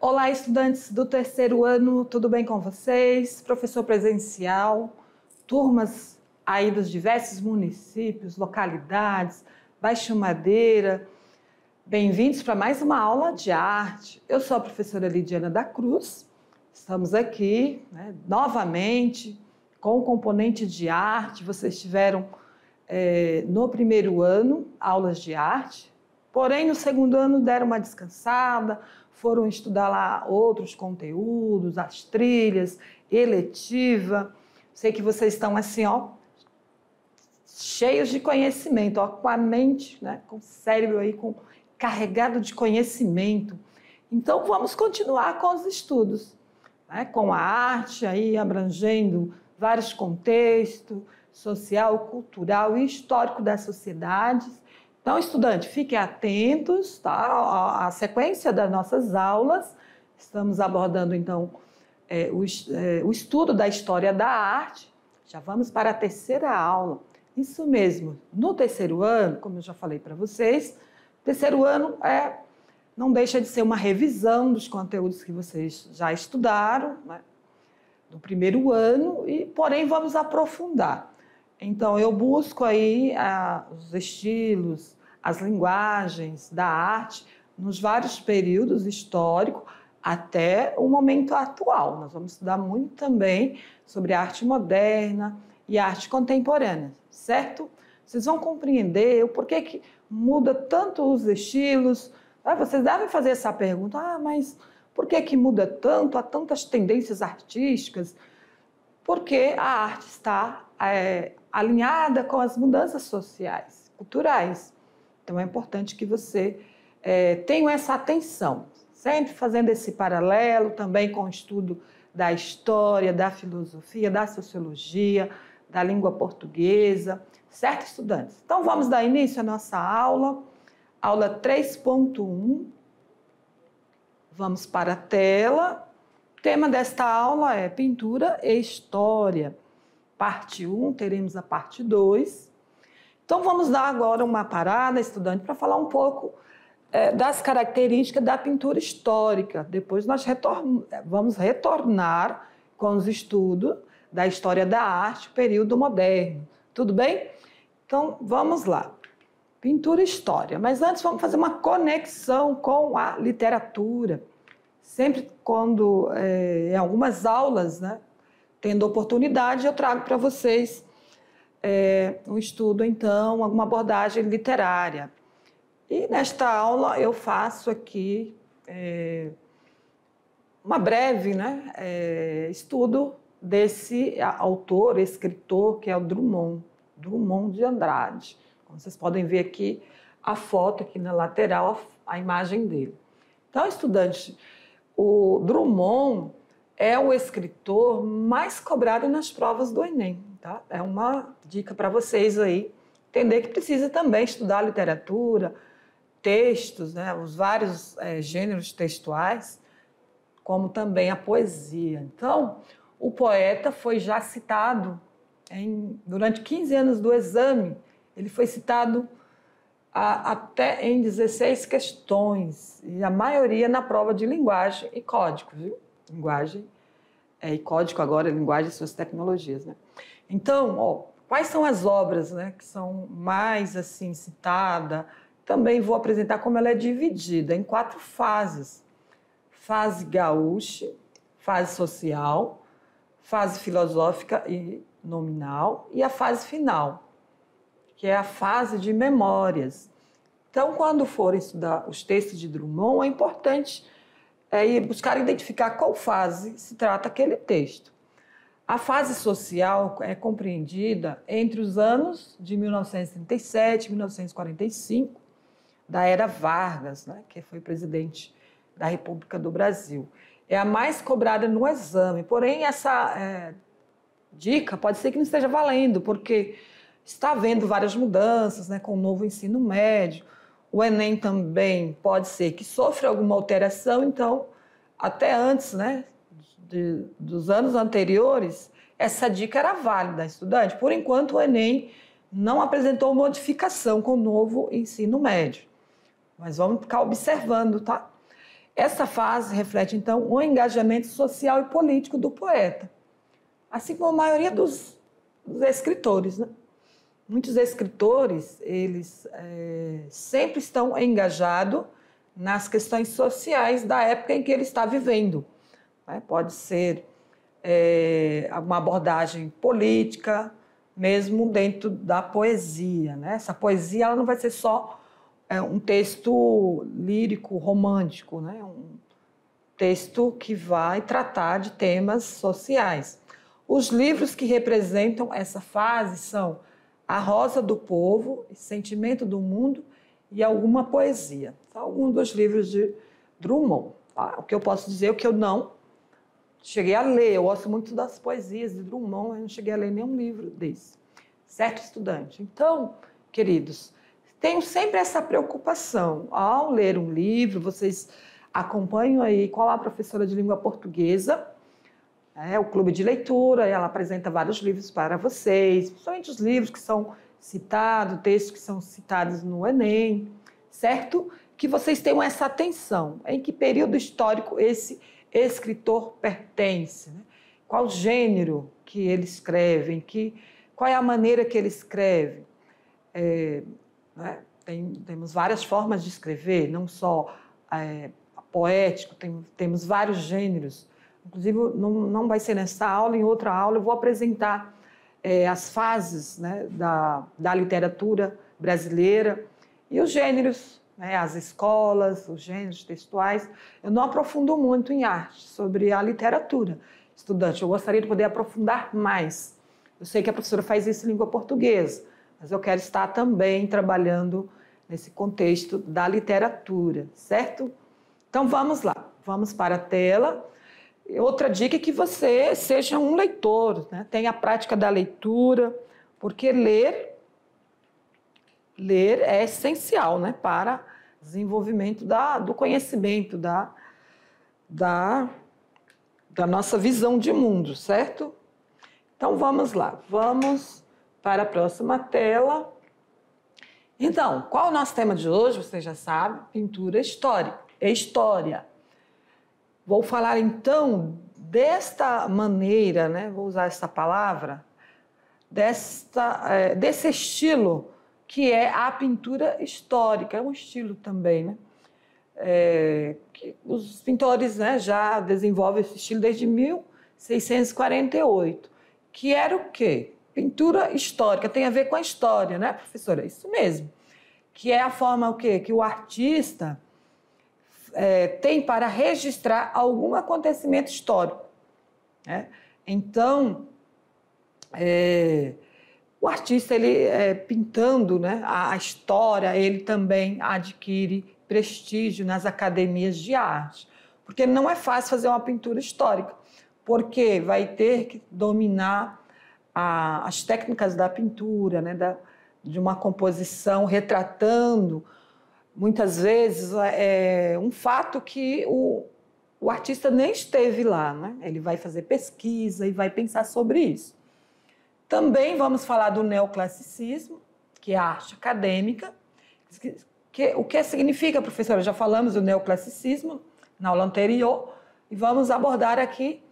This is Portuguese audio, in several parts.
Olá, estudantes do terceiro ano, tudo bem com vocês? Professor presencial, turmas aí dos diversos municípios, localidades, Baixo Madeira, bem-vindos para mais uma aula de arte. Eu sou a professora Lidiana da Cruz, estamos aqui novamente com o componente de arte. Vocês tiveram no primeiro ano aulas de arte, porém no segundo ano deram uma descansada, foram estudar lá outros conteúdos, as trilhas, eletiva. Sei que vocês estão assim, cheios de conhecimento, com a mente, com o cérebro aí carregado de conhecimento. Então vamos continuar com os estudos, com a arte aí abrangendo vários contextos, social, cultural e histórico das sociedades. Então, estudante, fiquem atentos, tá? A sequência das nossas aulas. Estamos abordando, então, o estudo da história da arte. Já vamos para a terceira aula. Isso mesmo, no terceiro ano, como eu já falei para vocês, terceiro ano não deixa de ser uma revisão dos conteúdos que vocês já estudaram, no primeiro ano, porém vamos aprofundar. Então, eu busco aí os estilos, as linguagens da arte nos vários períodos históricos até o momento atual. Nós vamos estudar muito também sobre a arte moderna e a arte contemporânea, certo? Vocês vão compreender o porquê que muda tanto os estilos. Vocês devem fazer essa pergunta, mas por que muda tanto? Há tantas tendências artísticas? Porque a arte está alinhada com as mudanças sociais, culturais. Então, é importante que você tenha essa atenção, sempre fazendo esse paralelo também com o estudo da história, da filosofia, da sociologia, da língua portuguesa, certo, estudantes? Então, vamos dar início à nossa aula 3.1. Vamos para a tela. O tema desta aula é Pintura e História. Parte 1, teremos a parte 2. Então, vamos dar agora uma parada, estudante, para falar um pouco das características da pintura histórica. Depois nós vamos retornar com os estudos da história da arte, período moderno. Tudo bem? Então, vamos lá. Pintura e história. Mas antes, vamos fazer uma conexão com a literatura. Sempre quando, em algumas aulas, tendo oportunidade, eu trago para vocês um estudo, então, alguma abordagem literária. E nesta aula eu faço aqui uma breve estudo desse autor, escritor, que é o Drummond de Andrade. Como vocês podem ver aqui a foto, aqui na lateral, a imagem dele. Então, estudante, o Drummond é o escritor mais cobrado nas provas do Enem. Tá? É uma dica para vocês aí, entender que precisa também estudar literatura, textos, os vários gêneros textuais, como também a poesia. Então, o poeta foi já citado durante 15 anos do exame, ele foi citado até em 16 questões, e a maioria na prova de linguagem e código, viu? Linguagem e código agora, linguagem e suas tecnologias, Então, quais são as obras, que são mais assim citadas? Também vou apresentar como ela é dividida em 4 fases: fase gaúcha, fase social, fase filosófica e nominal e a fase final, que é a fase de memórias. Então, quando forem estudar os textos de Drummond, é importante buscar identificar qual fase se trata aquele texto. A fase social é compreendida entre os anos de 1937 e 1945, da era Vargas, que foi presidente da República do Brasil. É a mais cobrada no exame, porém essa dica pode ser que não esteja valendo, porque está havendo várias mudanças, com o novo ensino médio. O Enem também pode ser que sofra alguma alteração, então, até antes dos anos anteriores, essa dica era válida, estudante. Por enquanto, o Enem não apresentou modificação com o novo ensino médio. Mas vamos ficar observando, tá? Essa fase reflete, então, o engajamento social e político do poeta, assim como a maioria dos escritores, né? Muitos escritores, eles sempre estão engajados nas questões sociais da época em que ele está vivendo, né? Pode ser uma abordagem política, mesmo dentro da poesia, né? Essa poesia ela não vai ser só um texto lírico, romântico, né? Um texto que vai tratar de temas sociais. Os livros que representam essa fase são A Rosa do Povo, Sentimento do Mundo e alguma poesia. São alguns dos livros de Drummond. Tá? O que eu posso dizer é que eu não cheguei a ler. Eu gosto muito das poesias de Drummond, mas não cheguei a ler nenhum livro desse. Certo, estudante? Então, queridos, tenham sempre essa preocupação. Ao ler um livro, vocês acompanham aí qual a professora de língua portuguesa, o clube de leitura, ela apresenta vários livros para vocês, principalmente os livros que são citados, textos que são citados no Enem, certo? Que vocês tenham essa atenção. Em que período histórico esse escritor pertence? Né? Qual gênero que ele escreve? Qual é a maneira que ele escreve? Né? Temos várias formas de escrever, não só poético, temos vários gêneros. Inclusive, não vai ser nessa aula, em outra aula eu vou apresentar as fases, né, da literatura brasileira e os gêneros, né, as escolas, os gêneros textuais. Eu não aprofundo muito em arte, sobre a literatura. Estudante, eu gostaria de poder aprofundar mais. Eu sei que a professora faz isso em língua portuguesa, mas eu quero estar também trabalhando nesse contexto da literatura, certo? Então, vamos lá. Vamos para a tela. Outra dica é que você seja um leitor, né? Tenha a prática da leitura, porque ler é essencial, né? Para desenvolvimento do conhecimento, da nossa visão de mundo, certo? Então, vamos lá. Vamos para a próxima tela. Então, qual é o nosso tema de hoje? Você já sabe, pintura histórica. História. Vou falar, então, desta maneira, né? Vou usar essa palavra, desse estilo que é a pintura histórica. É um estilo também, né? Que os pintores, né, já desenvolvem esse estilo desde 1648, que era o quê? Pintura histórica, tem a ver com a história, né, professora? Isso mesmo. Que é a forma o quê? Que o artista tem para registrar algum acontecimento histórico. Né? Então, o artista, ele pintando, né, a história, ele também adquire prestígio nas academias de arte, porque não é fácil fazer uma pintura histórica, porque vai ter que dominar as técnicas da pintura, né, de uma composição retratando, muitas vezes, um fato que o artista nem esteve lá, né? Ele vai fazer pesquisa e vai pensar sobre isso. Também vamos falar do neoclassicismo, que é a arte acadêmica. O que significa, professora? Já falamos do neoclassicismo na aula anterior, e vamos abordar aqui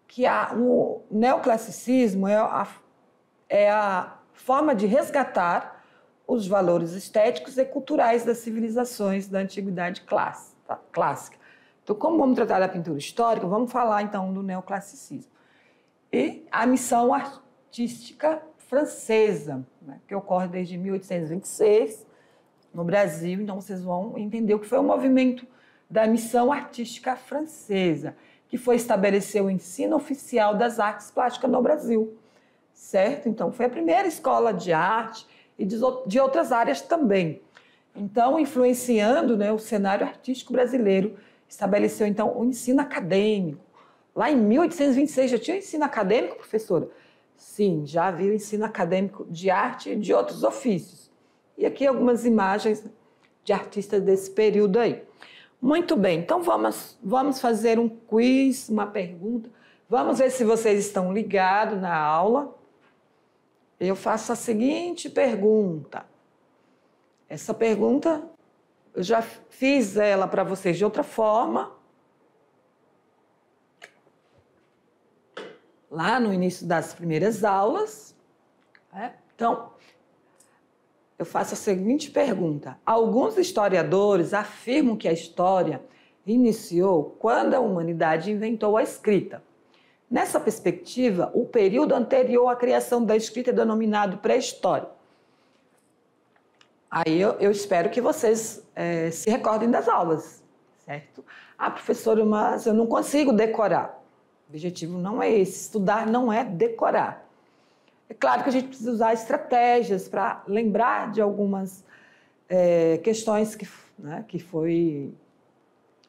que o neoclassicismo é a forma de resgatar os valores estéticos e culturais das civilizações da antiguidade clássica. Então, como vamos tratar da pintura histórica, vamos falar, então, do neoclassicismo. E a missão artística francesa, né, que ocorre desde 1826 no Brasil. Então, vocês vão entender o que foi o movimento da missão artística francesa, que foi estabelecer o ensino oficial das artes plásticas no Brasil, certo? Então, foi a primeira escola de arte e de outras áreas também. Então, influenciando, né, o cenário artístico brasileiro, estabeleceu, então, o ensino acadêmico. Lá em 1826 já tinha ensino acadêmico, professora? Sim, já havia o ensino acadêmico de arte e de outros ofícios. E aqui algumas imagens de artistas desse período aí. Muito bem, então vamos fazer um quiz, uma pergunta. Vamos ver se vocês estão ligados na aula. Eu faço a seguinte pergunta. Essa pergunta Eu já fiz ela para vocês de outra forma, lá no início das primeiras aulas. Então, eu faço a seguinte pergunta. Alguns historiadores afirmam que a história iniciou quando a humanidade inventou a escrita. Nessa perspectiva, o período anterior à criação da escrita é denominado pré-história. Aí eu espero que vocês se recordem das aulas, certo? Ah, professora, mas eu não consigo decorar. O objetivo não é esse. Estudar não é decorar. É claro que a gente precisa usar estratégias para lembrar de algumas questões que foi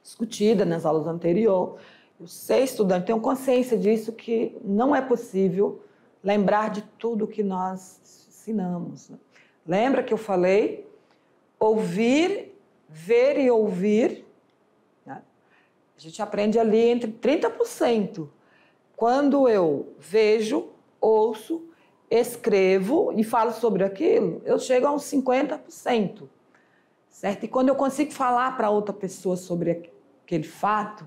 discutida nas aulas anteriores. Eu sei, estudante, tenho consciência disso, que não é possível lembrar de tudo que nós ensinamos, né? Lembra que eu falei? Ouvir, ver e ouvir, né? A gente aprende ali entre 30%. Quando eu vejo, ouço, escrevo e falo sobre aquilo, eu chego a uns 50%, certo? E quando eu consigo falar para outra pessoa sobre aquele fato,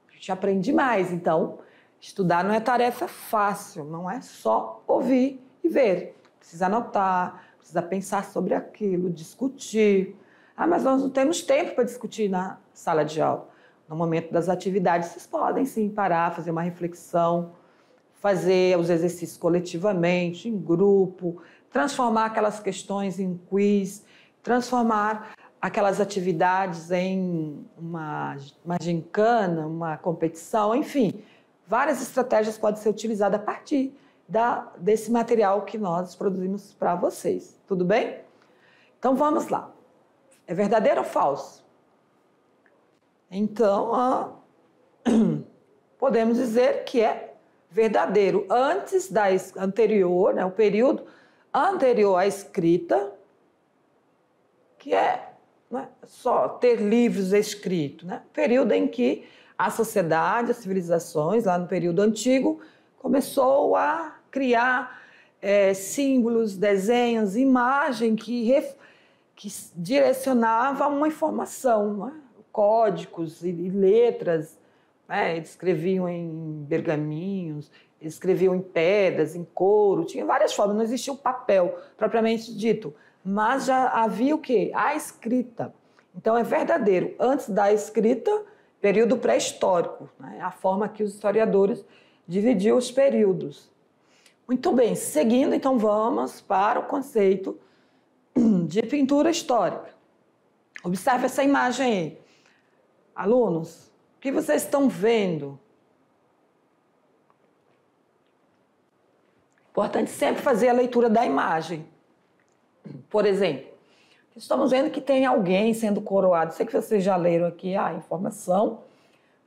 a gente aprende mais. Então, estudar não é tarefa fácil, não é só ouvir e ver. Precisa anotar, precisa pensar sobre aquilo, discutir. Ah, mas nós não temos tempo para discutir na sala de aula. No momento das atividades, vocês podem sim parar, fazer uma reflexão, fazer os exercícios coletivamente, em grupo, transformar aquelas questões em quiz, transformar aquelas atividades em uma gincana, uma competição, enfim. Várias estratégias podem ser utilizadas a partir desse material que nós produzimos para vocês. Tudo bem? Então, vamos lá. É verdadeiro ou falso? Então, podemos dizer que é verdadeiro. Antes da anterior, né, o período anterior à escrita, que é, né, só ter livros escritos, né? Período em que a sociedade, as civilizações, lá no período antigo, começou a criar símbolos, desenhos, imagem que direcionava uma informação, né? Códigos e letras. Eles escreviam em pergaminhos, eles escreviam em pedras, em couro, tinha várias formas, não existia o papel propriamente dito, mas já havia o quê? A escrita. Então é verdadeiro. Antes da escrita, período pré-histórico, né? A forma que os historiadores dividiam os períodos. Muito bem, seguindo, então vamos para o conceito de pintura histórica. Observe essa imagem aí. Alunos, o que vocês estão vendo? Importante sempre fazer a leitura da imagem. Por exemplo, estamos vendo que tem alguém sendo coroado. Sei que vocês já leram aqui a informação,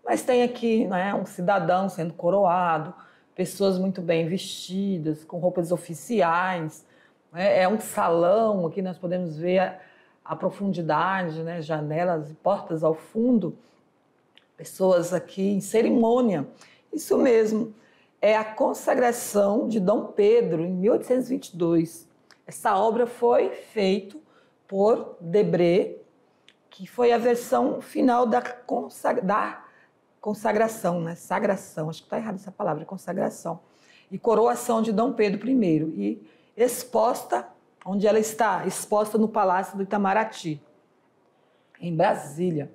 mas tem aqui, né, um cidadão sendo coroado, pessoas muito bem vestidas, com roupas oficiais. Né? É um salão, aqui nós podemos ver a profundidade, né, janelas e portas ao fundo. Pessoas aqui em cerimônia. Isso mesmo, é a consagração de Dom Pedro, em 1822. Essa obra foi feita por Debré, que foi a versão final da consagração, né? Sagração, acho que está errada essa palavra, consagração. E coroação de Dom Pedro I. E exposta, onde ela está? Exposta no Palácio do Itamaraty, em Brasília.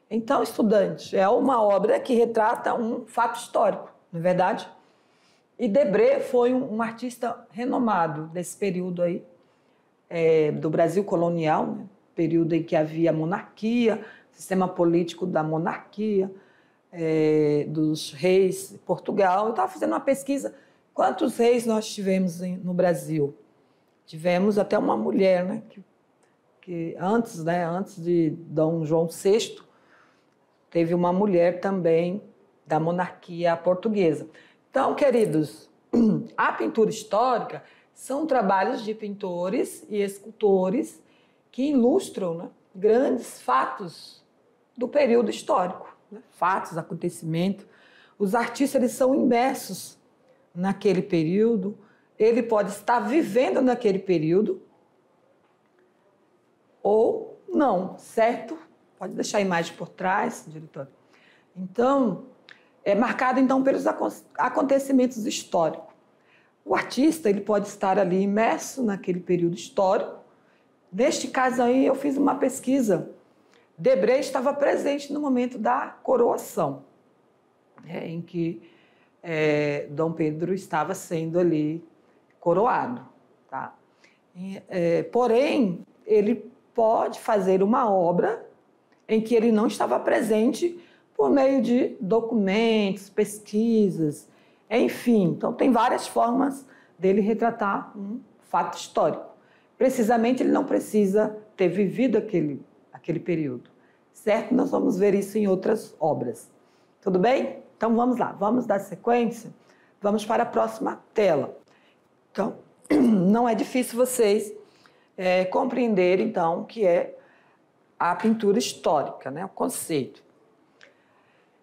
Então, estudante, é uma obra que retrata um fato histórico, não é verdade? E Debré foi um artista renomado desse período aí, do Brasil colonial, né? Período em que havia monarquia, sistema político da monarquia, dos reis de Portugal. Eu estava fazendo uma pesquisa, quantos reis nós tivemos no Brasil? Tivemos até uma mulher, né? Que antes de Dom João VI, teve uma mulher também da monarquia portuguesa. Então, queridos, a pintura histórica são trabalhos de pintores e escultores que ilustram, né, grandes fatos do período histórico, né, fatos, acontecimentos. Os artistas, eles são imersos naquele período, ele pode estar vivendo naquele período ou não, certo? Pode deixar a imagem por trás, diretor. Então, é marcado então pelos acontecimentos históricos. O artista ele pode estar ali imerso naquele período histórico. Neste caso aí, eu fiz uma pesquisa. Debré estava presente no momento da coroação, né, em que Dom Pedro estava sendo ali coroado. Tá? Porém, ele pode fazer uma obra em que ele não estava presente por meio de documentos, pesquisas, enfim. Então, tem várias formas dele retratar um fato histórico. Precisamente, ele não precisa ter vivido aquele período, certo? Nós vamos ver isso em outras obras. Tudo bem? Então, vamos lá. Vamos dar sequência. Vamos para a próxima tela. Então, não é difícil vocês compreenderem, então, o que é a pintura histórica, né? O conceito.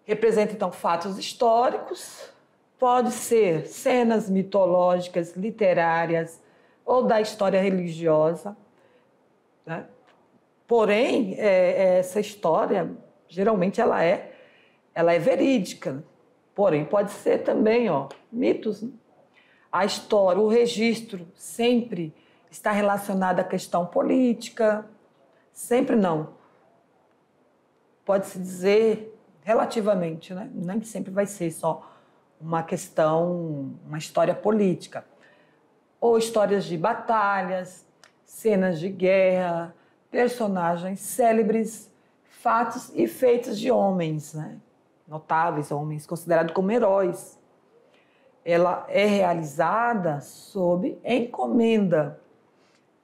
Representa, então, fatos históricos, pode ser cenas mitológicas, literárias ou da história religiosa, né? Porém, essa história, geralmente, ela é verídica, porém, pode ser também mitos. Né? A história, o registro sempre está relacionado à questão política, sempre não. Pode-se dizer relativamente, né? Nem sempre vai ser só uma questão, uma história política. Ou histórias de batalhas, cenas de guerra, personagens célebres, fatos e feitos de homens, né? Notáveis, homens considerados como heróis. Ela é realizada sob encomenda.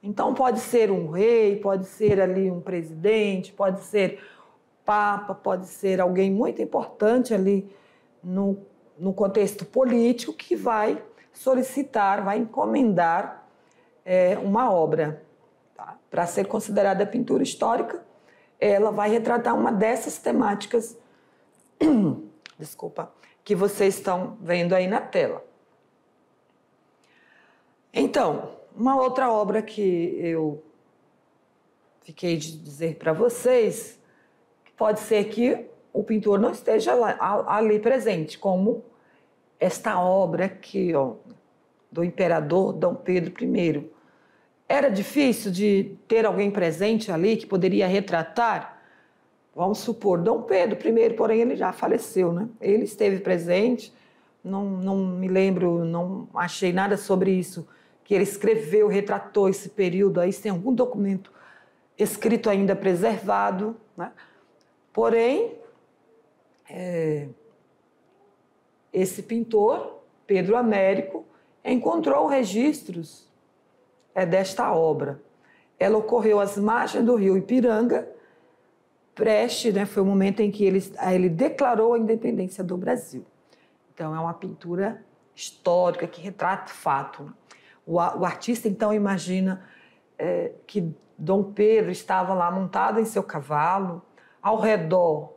Então, pode ser um rei, pode ser ali um presidente, pode ser papa, pode ser alguém muito importante ali no contexto político que vai solicitar, vai encomendar uma obra. Tá? Para ser considerada pintura histórica, ela vai retratar uma dessas temáticas, desculpa, que vocês estão vendo aí na tela. Então, uma outra obra que eu fiquei de dizer para vocês, pode ser que o pintor não esteja ali presente, como esta obra aqui, do imperador Dom Pedro I. Era difícil de ter alguém presente ali que poderia retratar? Vamos supor, Dom Pedro I, porém ele já faleceu, né? Ele esteve presente, não me lembro, não achei nada sobre isso, que ele escreveu, retratou esse período aí, se tem algum documento escrito ainda preservado, né? Porém, esse pintor, Pedro Américo, encontrou registros desta obra. Ela ocorreu às margens do rio Ipiranga, né, foi o momento em que ele declarou a independência do Brasil. Então, é uma pintura histórica que retrata fato. O artista, então, imagina que Dom Pedro estava lá montado em seu cavalo, ao redor,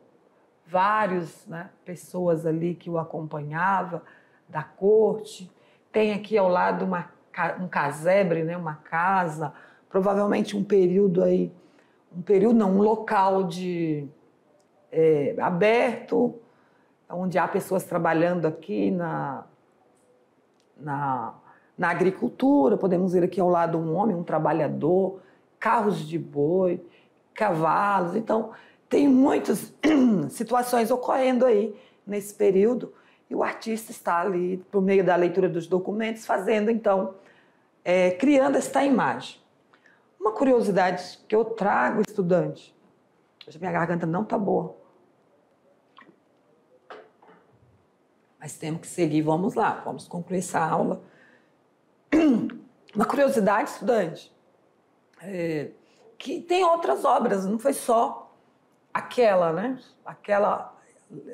várias, né, pessoas ali que o acompanhavam, da corte. Tem aqui ao lado um casebre, né, uma casa, provavelmente um local aberto, onde há pessoas trabalhando aqui na agricultura. Podemos ver aqui ao lado um homem, um trabalhador, carros de boi, cavalos. Então, tem muitas situações ocorrendo aí nesse período e o artista está ali, por meio da leitura dos documentos, fazendo, então, criando esta imagem. Uma curiosidade que eu trago, estudante, hoje minha garganta não está boa, mas temos que seguir, vamos lá, vamos concluir essa aula. Uma curiosidade, estudante, que tem outras obras, não foi só aquela, né? Aquela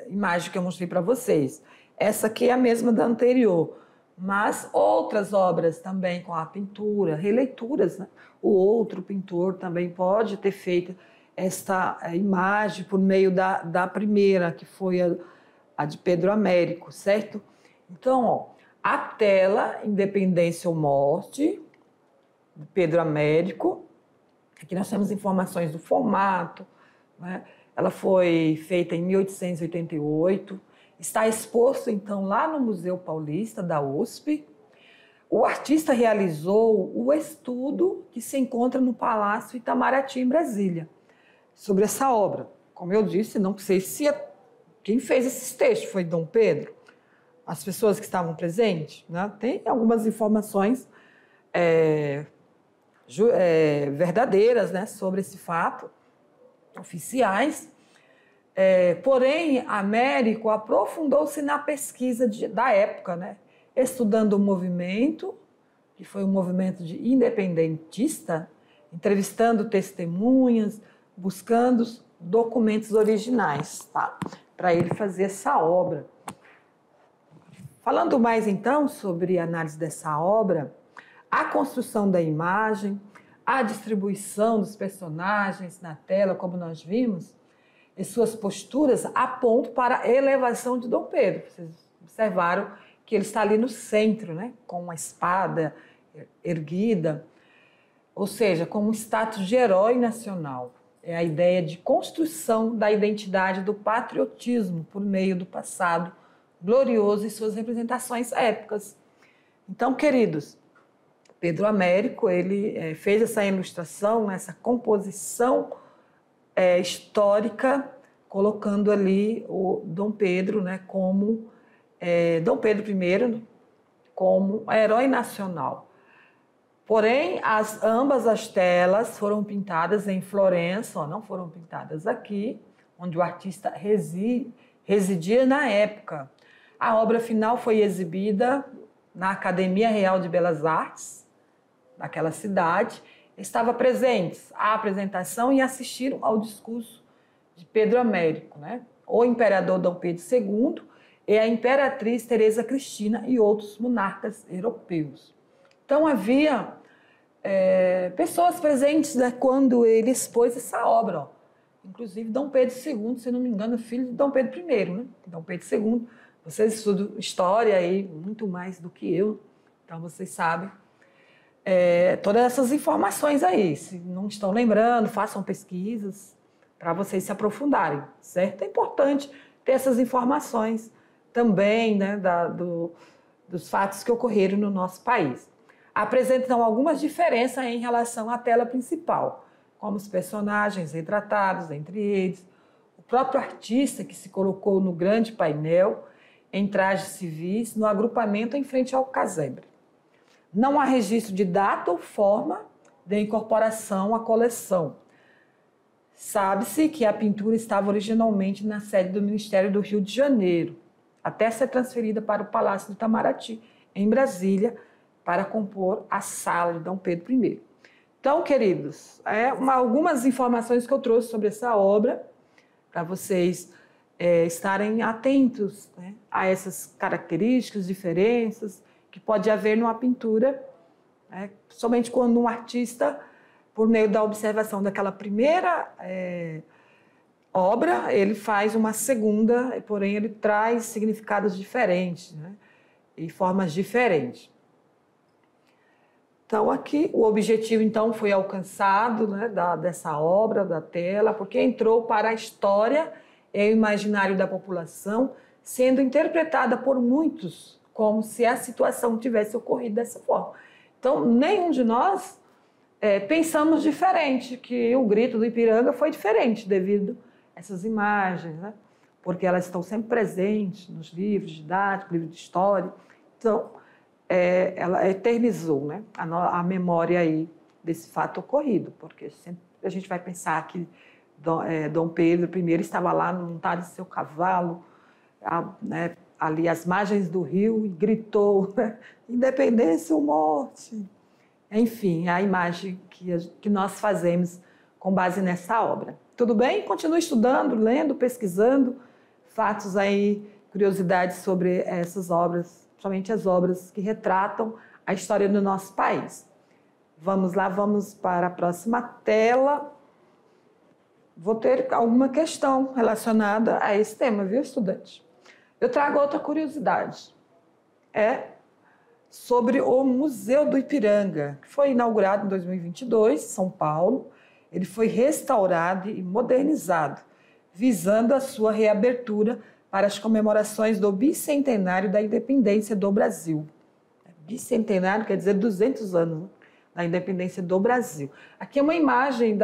imagem que eu mostrei para vocês. Essa aqui é a mesma da anterior, mas outras obras também com a pintura, releituras, né? O outro pintor também pode ter feito esta imagem por meio da primeira, que foi a de Pedro Américo, certo? Então, a tela Independência ou Morte, de Pedro Américo, Aqui nós temos informações do formato, né? Ela foi feita em 1888, está exposto, então, lá no Museu Paulista da USP. O artista realizou o estudo que se encontra no Palácio Itamaraty, em Brasília, sobre essa obra. Como eu disse, não sei se quem fez esses textos foi Dom Pedro, as pessoas que estavam presentes, né? Tem algumas informações verdadeiras, né, sobre esse fato, oficiais. Porém, Américo aprofundou-se na pesquisa da época, né, estudando o movimento, que foi um movimento independentista, entrevistando testemunhas, buscando documentos originais, tá, para ele fazer essa obra. Falando mais, então, sobre a análise dessa obra, a construção da imagem, a distribuição dos personagens na tela, como nós vimos, e suas posturas apontam para a elevação de Dom Pedro. Vocês observaram que ele está ali no centro, né, com uma espada erguida, ou seja, com um status de herói nacional. É a ideia de construção da identidade do patriotismo por meio do passado glorioso e suas representações épicas. Então, queridos, Pedro Américo, ele fez essa ilustração, essa composição histórica, colocando ali o Dom Pedro, né, como Dom Pedro I como herói nacional. Porém, ambas as telas foram pintadas em Florença, não foram pintadas aqui, onde o artista residia na época. A obra final foi exibida na Academia Real de Belas Artes, daquela cidade. Estava presentes à apresentação e assistiram ao discurso de Pedro Américo, né? O imperador Dom Pedro II e a imperatriz Teresa Cristina e outros monarcas europeus. Então, havia pessoas presentes, né, quando ele expôs essa obra. Ó. Inclusive, Dom Pedro II, se não me engano, filho de Dom Pedro I, né? Dom Pedro II, vocês estudam história aí muito mais do que eu, então vocês sabem todas essas informações aí. Se não estão lembrando, façam pesquisas para vocês se aprofundarem, certo? É importante ter essas informações também, né, dos fatos que ocorreram no nosso país. Apresentam algumas diferenças em relação à tela principal, como os personagens retratados, entre eles, o próprio artista que se colocou no grande painel, em trajes civis, no agrupamento em frente ao casebre. Não há registro de data ou forma de incorporação à coleção. Sabe-se que a pintura estava originalmente na sede do Ministério do Rio de Janeiro, até ser transferida para o Palácio do Itamaraty, em Brasília, para compor a sala de Dom Pedro I. Então, queridos, algumas informações que eu trouxe sobre essa obra, para vocês estarem atentos, né, a essas características, diferenças que pode haver numa pintura, né, somente quando um artista, por meio da observação daquela primeira obra, ele faz uma segunda, porém ele traz significados diferentes, né, e formas diferentes. Então, aqui o objetivo, então, foi alcançado, né, dessa obra, da tela, porque entrou para a história e o imaginário da população, sendo interpretada por muitos como se a situação tivesse ocorrido dessa forma. Então, nenhum de nós pensamos diferente, que o grito do Ipiranga foi diferente devido a essas imagens, né? Porque elas estão sempre presentes nos livros didáticos, livros de história. Então, ela eternizou, né, a memória aí desse fato ocorrido, porque sempre a gente vai pensar que Dom Pedro I estava lá montado em seu cavalo, né, ali às margens do rio, e gritou, né, independência ou morte. Enfim, a imagem que nós fazemos com base nessa obra. Tudo bem? Continue estudando, lendo, pesquisando fatos aí, curiosidades sobre essas obras, somente as obras que retratam a história do nosso país. Vamos lá, vamos para a próxima tela. Vou ter alguma questão relacionada a esse tema, viu, estudante? Eu trago outra curiosidade. Sobre o Museu do Ipiranga, que foi inaugurado em 2022, em São Paulo, ele foi restaurado e modernizado, visando a sua reabertura para as comemorações do bicentenário da independência do Brasil. Bicentenário quer dizer 200 anos, né, da independência do Brasil. Aqui é uma imagem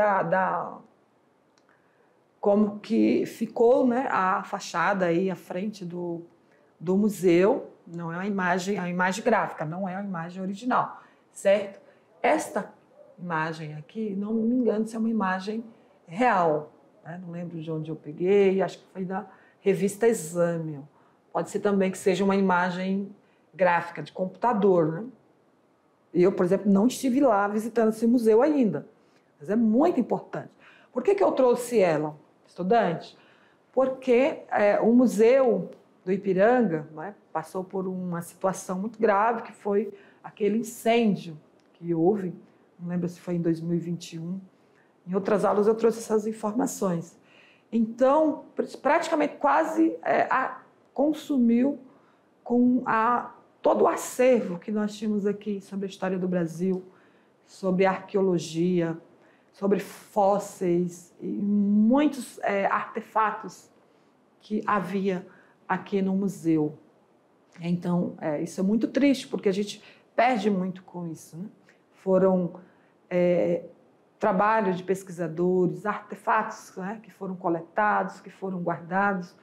como que ficou, né, a fachada aí à frente do museu. Não é uma imagem gráfica, não é uma imagem original, certo? Esta imagem aqui, não me engano se é uma imagem real, né? Não lembro de onde eu peguei, acho que foi da revista Exame. Pode ser também que seja uma imagem gráfica de computador, né? Eu, por exemplo, não estive lá visitando esse museu ainda, mas é muito importante. Por que eu trouxe ela, estudante? Porque o Museu do Ipiranga, né, passou por uma situação muito grave, que foi aquele incêndio que houve, não lembro se foi em 2021. Em outras aulas eu trouxe essas informações. Então, praticamente quase consumiu com todo o acervo que nós tínhamos aqui sobre a história do Brasil, sobre arqueologia, sobre fósseis e muitos artefatos que havia aqui no museu. Então, isso é muito triste, porque a gente perde muito com isso, né? Foram trabalhos de pesquisadores, artefatos, né, que foram coletados, que foram guardados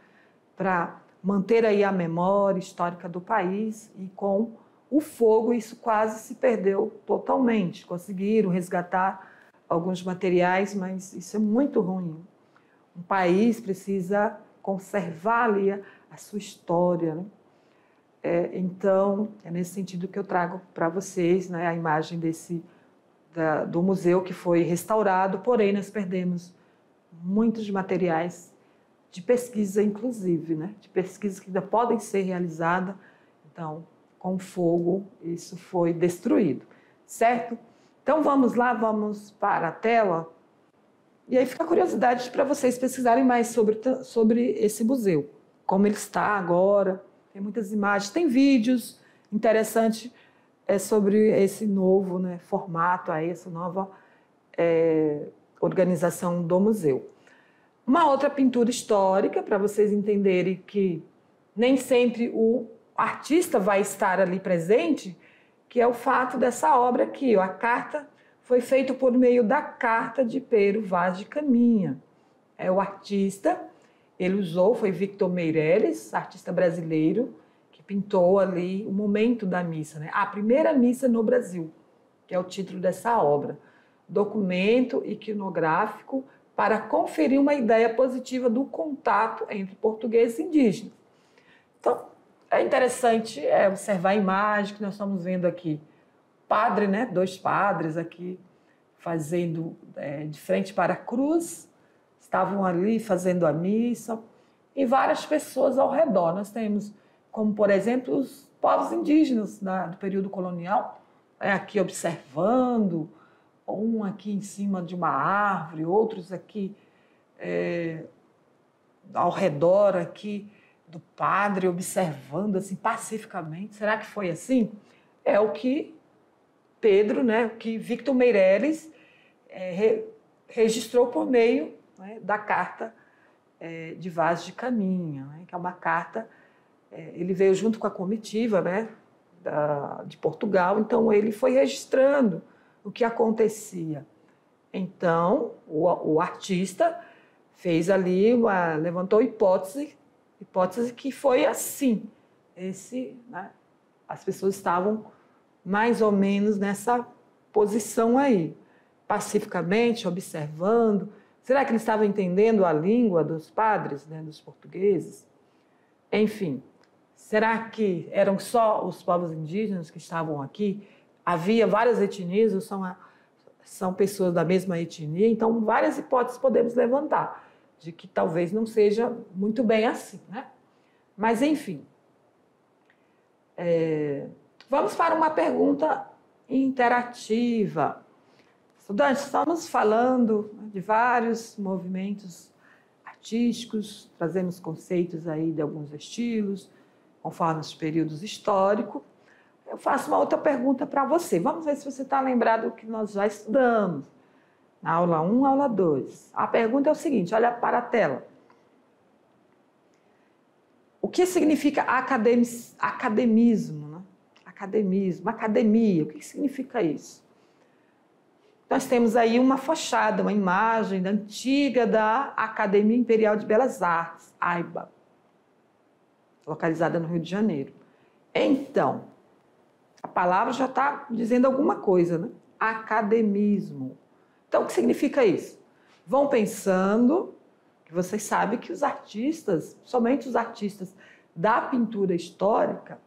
para manter aí a memória histórica do país, e com o fogo isso quase se perdeu totalmente. Conseguiram resgatar alguns materiais, mas isso é muito ruim. Um país precisa conservar ali a sua história, né? Então, é nesse sentido que eu trago para vocês, né, a imagem do museu que foi restaurado, porém nós perdemos muitos materiais de pesquisa, inclusive, né, de pesquisas que ainda podem ser realizadas. Então, com fogo, isso foi destruído, certo? Então, vamos lá, vamos para a tela. E aí fica a curiosidade para vocês pesquisarem mais sobre esse museu, como ele está agora. Tem muitas imagens, tem vídeos interessantes sobre esse novo, né, formato, essa nova organização do museu. Uma outra pintura histórica, para vocês entenderem que nem sempre o artista vai estar ali presente, que é o fato dessa obra aqui. A carta foi feita por meio da carta de Pero Vaz de Caminha. O artista, ele foi Victor Meireles, artista brasileiro, que pintou ali o momento da missa, né? A primeira missa no Brasil, que é o título dessa obra. Documento iconográfico para conferir uma ideia positiva do contato entre portugueses e indígenas. Então, é interessante observar a imagem que nós estamos vendo aqui. Padre, né? 2 padres aqui fazendo de frente para a cruz, estavam ali fazendo a missa, e várias pessoas ao redor. Nós temos, como por exemplo, os povos indígenas do período colonial, aqui observando, um aqui em cima de uma árvore, outros aqui ao redor aqui do padre, observando assim pacificamente. Será que foi assim? É o que Pedro, né, o que Victor Meireles registrou por meio, né, da carta de Vaz de Caminha, né, que é uma carta, ele veio junto com a comitiva, né, de Portugal, então ele foi registrando o que acontecia. Então, o artista fez ali, levantou hipótese que foi assim. Né, as pessoas estavam mais ou menos nessa posição aí, pacificamente, observando. Será que eles estavam entendendo a língua dos padres, né, dos portugueses? Enfim, será que eram só os povos indígenas que estavam aqui? Havia várias etnias, ou são pessoas da mesma etnia? Então, várias hipóteses podemos levantar, de que talvez não seja muito bem assim, né? Mas, enfim, vamos para uma pergunta interativa. Estudantes, estamos falando de vários movimentos artísticos, trazemos conceitos aí de alguns estilos, conforme os períodos históricos. Eu faço uma outra pergunta para você. Vamos ver se você está lembrado do que nós já estudamos. Na aula 1, aula 2. A pergunta é o seguinte, olha para a tela. O que significa academismo? Né? Academismo, academia, o que significa isso? Nós temos aí uma fachada, uma imagem antiga da Academia Imperial de Belas Artes, AIBA, localizada no Rio de Janeiro. Então, a palavra já está dizendo alguma coisa, né? Academismo. Então, o que significa isso? Vão pensando, que vocês sabem que os artistas, somente os artistas da pintura histórica,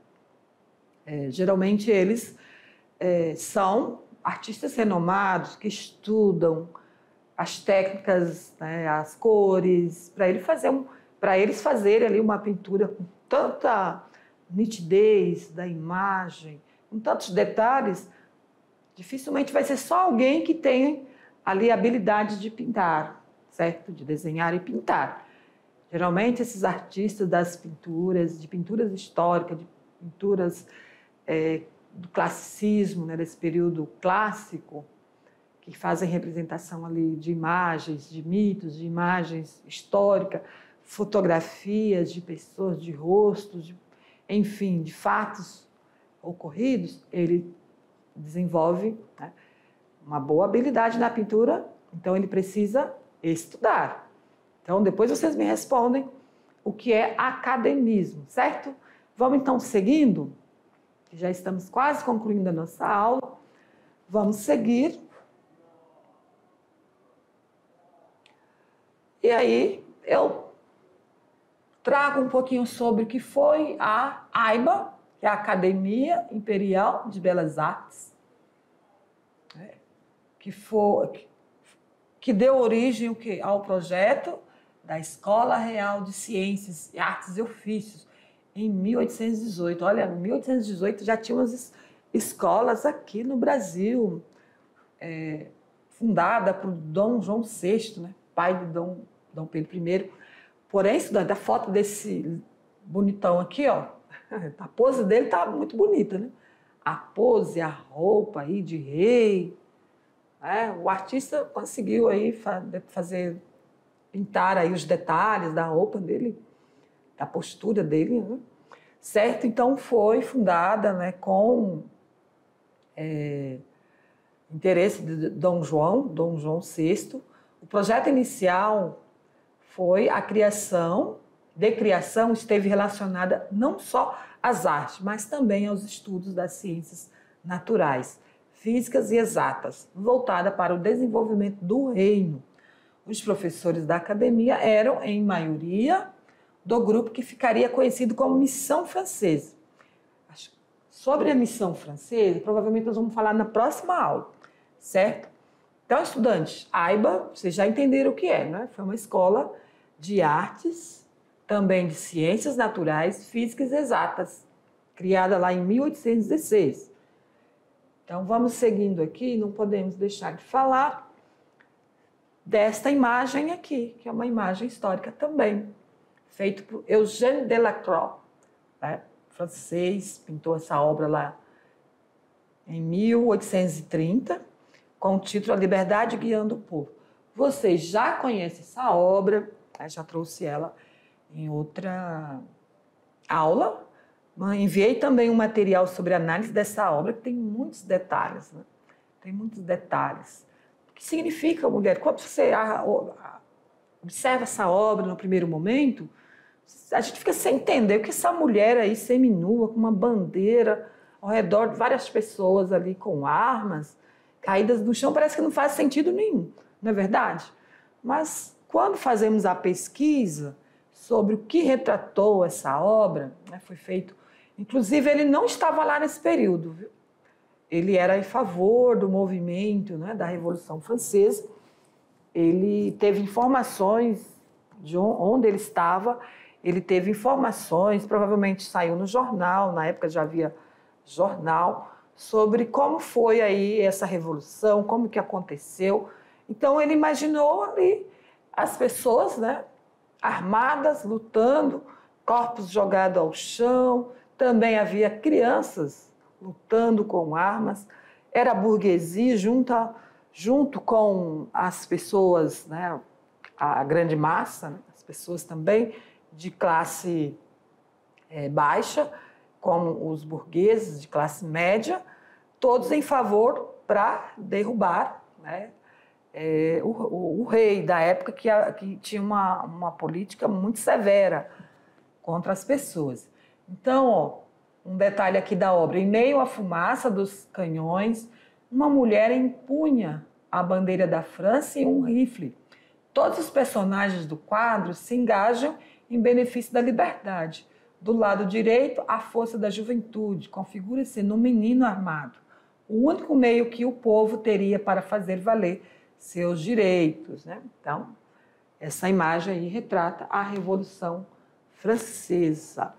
geralmente eles são artistas renomados que estudam as técnicas, né, as cores, para eles fazerem ali uma pintura com tanta nitidez da imagem, com tantos detalhes, dificilmente vai ser só alguém que tenha ali a habilidade de pintar, certo? De desenhar e pintar. Geralmente esses artistas das pinturas, de pinturas históricas, de pinturas do classicismo, né, desse período clássico, que fazem representação ali de imagens, de mitos, de imagens históricas, fotografias de pessoas, de rostos, enfim, de fatos ocorridos, ele desenvolve, né, uma boa habilidade na pintura, então ele precisa estudar. Então, depois vocês me respondem o que é academismo, certo? Vamos então seguindo, já estamos quase concluindo a nossa aula, vamos seguir. E aí eu trago um pouquinho sobre o que foi a AIBA, que é a Academia Imperial de Belas Artes, que deu origem ao projeto da Escola Real de Ciências, Artes e Ofícios, em 1818. Olha, em 1818 já tinha umas escolas aqui no Brasil, fundada por Dom João VI, né, pai de Dom Pedro I. Porém, estudante, a foto desse bonitão aqui, ó, a pose dele está muito bonita, né? A pose, a roupa aí de rei, o artista conseguiu aí pintar aí os detalhes da roupa dele, da postura dele, né? Certo? Então foi fundada, né, com interesse de Dom João VI. O projeto inicial foi a criação esteve relacionada não só às artes, mas também aos estudos das ciências naturais, físicas e exatas, voltada para o desenvolvimento do reino. Os professores da academia eram, em maioria, do grupo que ficaria conhecido como Missão Francesa. Sobre a Missão Francesa, provavelmente nós vamos falar na próxima aula, certo? Então, estudantes, AIBA, vocês já entenderam o que é, né? Foi uma escola de artes, também de ciências naturais, físicas e exatas, criada lá em 1816. Então, vamos seguindo aqui, não podemos deixar de falar desta imagem aqui, que é uma imagem histórica também, feita por Eugène Delacroix, né? Francês, pintou essa obra lá em 1830, com o título A Liberdade Guiando o Povo. Vocês já conhecem essa obra, já trouxe ela em outra aula. Enviei também um material sobre análise dessa obra, que tem muitos detalhes, né? Tem muitos detalhes. O que significa, mulher? Quando você observa essa obra no primeiro momento, a gente fica sem entender o que essa mulher aí seminua, com uma bandeira ao redor de várias pessoas ali com armas, caídas no chão, parece que não faz sentido nenhum, não é verdade? Mas quando fazemos a pesquisa sobre o que retratou essa obra, né, foi feito, inclusive ele não estava lá nesse período, viu? Ele era em favor do movimento, né, da Revolução Francesa, ele teve informações de onde ele estava, ele teve informações, provavelmente saiu no jornal, na época já havia jornal, sobre como foi aí essa revolução, como que aconteceu. Então ele imaginou ali as pessoas, né, armadas, lutando, corpos jogados ao chão, também havia crianças lutando com armas, era a burguesia junto junto com as pessoas, né, a grande massa, né, as pessoas também de classe baixa, como os burgueses de classe média, todos em favor para derrubar, né, o rei da época que tinha uma política muito severa contra as pessoas. Então, ó, um detalhe aqui da obra: em meio à fumaça dos canhões, uma mulher empunha a bandeira da França e um rifle. Todos os personagens do quadro se engajam em benefício da liberdade. Do lado direito, a força da juventude configura-se num menino armado, o único meio que o povo teria para fazer valer seus direitos, né? Então, essa imagem aí retrata a Revolução Francesa.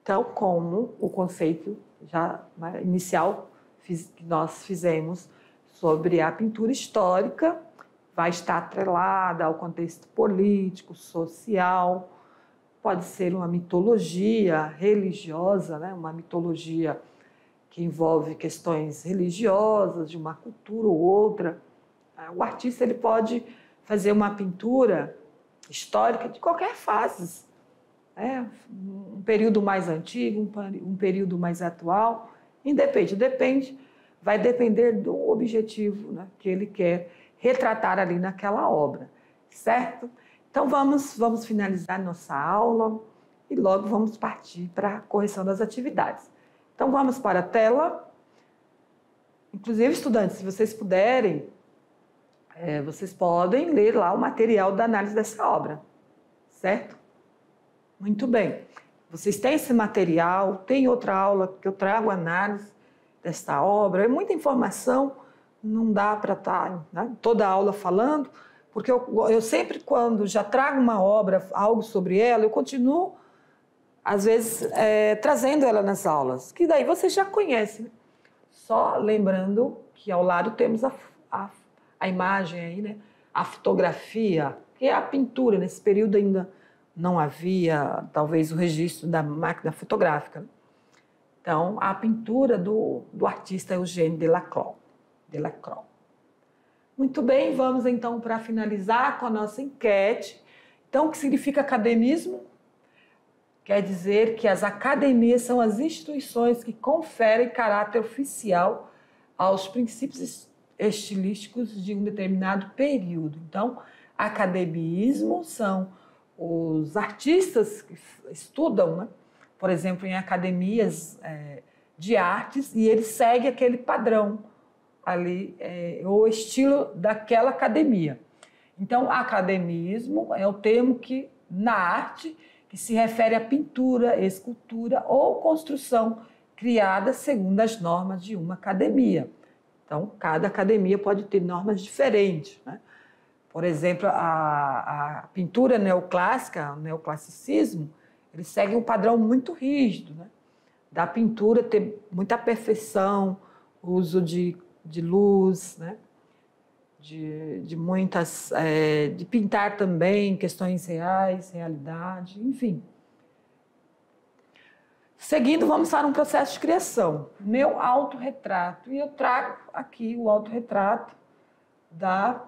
Então, como o conceito já inicial que nós fizemos sobre a pintura histórica vai estar atrelada ao contexto político, social, pode ser uma mitologia religiosa, né? Uma mitologia que envolve questões religiosas de uma cultura ou outra. O artista ele pode fazer uma pintura histórica de qualquer fase, né? Um período mais antigo, um período mais atual, depende, vai depender do objetivo, né, que ele quer retratar ali naquela obra, certo? Então vamos finalizar nossa aula e logo vamos partir para a correção das atividades. Então vamos para a tela. Inclusive, estudantes, se vocês puderem, vocês podem ler lá o material da análise dessa obra, certo? Muito bem. Vocês têm esse material, tem outra aula que eu trago análise desta obra. É muita informação, não dá para estar, né, toda a aula falando, porque eu sempre, quando já trago uma obra, algo sobre ela, eu continuo, às vezes, trazendo ela nas aulas, que daí vocês já conhecem, né? Só lembrando que ao lado temos a imagem aí, né? A fotografia, que é a pintura. Nesse período ainda não havia, talvez, o registro da máquina fotográfica, né? Então, a pintura do artista Eugène Delacroix. Muito bem, vamos então para finalizar com a nossa enquete. Então, o que significa academismo? Quer dizer que as academias são as instituições que conferem caráter oficial aos princípios estilísticos de um determinado período. Então, academismo são os artistas que estudam, né, por exemplo, em academias de artes, e eles seguem aquele padrão ali, o estilo daquela academia. Então, academismo é o termo que, na arte, que se refere à pintura, escultura ou construção criada segundo as normas de uma academia. Então, cada academia pode ter normas diferentes, né? Por exemplo, a pintura neoclássica, o neoclassicismo, eles seguem um padrão muito rígido, né? Da pintura ter muita perfeição, uso de luz, né? De muitas, de pintar também questões reais, realidade, enfim. Seguindo, vamos para um processo de criação. Meu autorretrato. E eu trago aqui o autorretrato da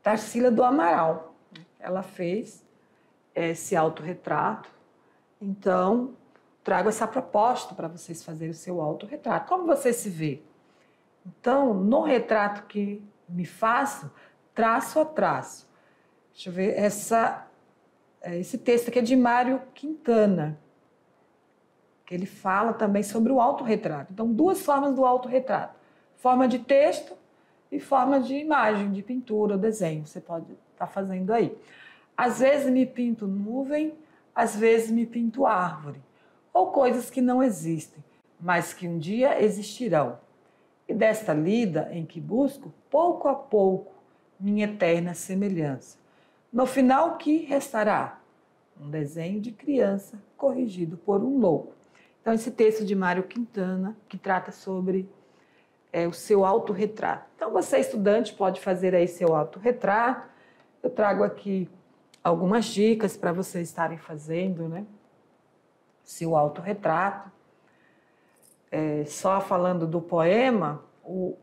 Tarsila do Amaral. Ela fez esse autorretrato, então trago essa proposta para vocês fazerem o seu autorretrato. Como você se vê? Então, no retrato que me faço, traço a traço. Deixa eu ver, esse texto aqui é de Mário Quintana, que ele fala também sobre o autorretrato. Então, duas formas do autorretrato: forma de texto e forma de imagem, de pintura ou desenho. Você pode estar fazendo aí. Às vezes me pinto nuvem, às vezes me pinto árvore, ou coisas que não existem, mas que um dia existirão. E desta lida em que busco, pouco a pouco, minha eterna semelhança. No final, o que restará? Um desenho de criança corrigido por um louco. Então, esse texto de Mário Quintana, que trata sobre o seu autorretrato. Então, você, estudante, pode fazer aí seu autorretrato. Eu trago aqui algumas dicas para vocês estarem fazendo, né, seu autorretrato. Só falando do poema, o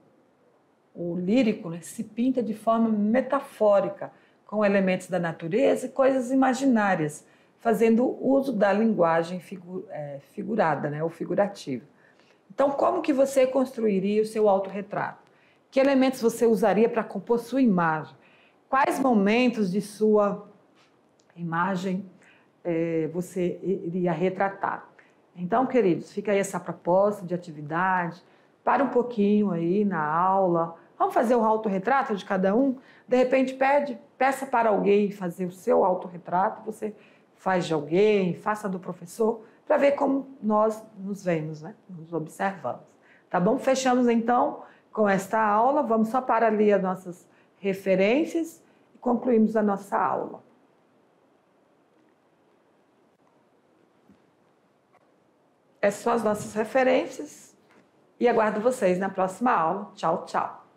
o lírico, né, se pinta de forma metafórica, com elementos da natureza e coisas imaginárias, fazendo uso da linguagem figurada, né, ou figurativa. Então, como que você construiria o seu autorretrato? Que elementos você usaria para compor sua imagem? Quais momentos de sua imagem você iria retratar? Então, queridos, fica aí essa proposta de atividade. Para um pouquinho aí na aula. Vamos fazer o autorretrato de cada um? De repente, peça para alguém fazer o seu autorretrato. Você faz de alguém, faça do professor, para ver como nós nos vemos, né? Nos observamos. Tá bom? Fechamos então com esta aula. Vamos só para ali as nossas referências e concluímos a nossa aula. Essas são as nossas referências e aguardo vocês na próxima aula. Tchau, tchau.